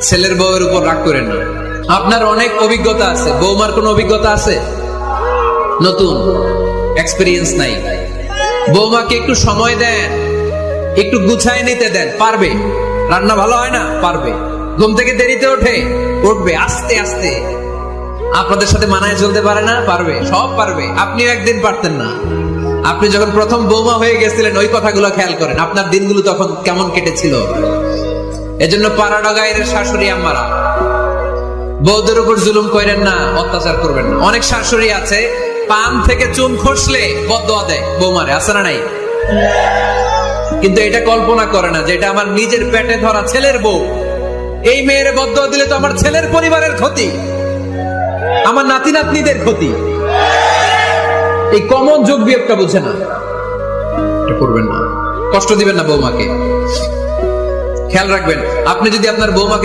ছেলের বউয়ের উপর রাগ করেন না। আপনার অনেক অভিজ্ঞতা আছে, বৌমার কোনো অভিজ্ঞতা আছে? নতুন এক্সপেরিয়েন্স নাই। বৌমাকে একটু সময় দেন, একটু গুছায় নিতে দেন, পারবে। রান্না ভালো হয় না, পারবে। ঘুম থেকে দেরিতে উঠবে আস্তে আস্তে। আপনাদের সাথে মানায় চলতে পারে না, পারবে, সব পারবে। আপনিও একদিন পারতেন না। আপনি যখন প্রথম বৌমা হয়ে গেছিলেন, ওই কথাগুলো খেয়াল করেন, আপনার দিনগুলো তখন কেমন কেটেছিল। এজন্য পাড়া গায়ের শাশুড়ি আম্মারা, বউদের উপর জুলুম করেন না, অত্যাচার করবেন না। অনেক শাশুড়ি আছে, পান থেকে চুন খসলে বদদোয়া দেয় বৌমারে, আছে না নাই? কিন্তু এটা কল্পনা করে না যে এটা আমার নিজের পেটে ধরা ছেলের বউ। এই মেয়ের বদদোয়া দিলে তো আমার ছেলের পরিবারের ক্ষতি, আমার নাতি নাতনিদের ক্ষতি। এই কমন যোগ বিয়োগটা বুঝে না, এটা করবেন না। কষ্ট দিবেন না বৌমাকে। খেয়াল রাখবেন, আপনি যদি আপনার বৌমাকে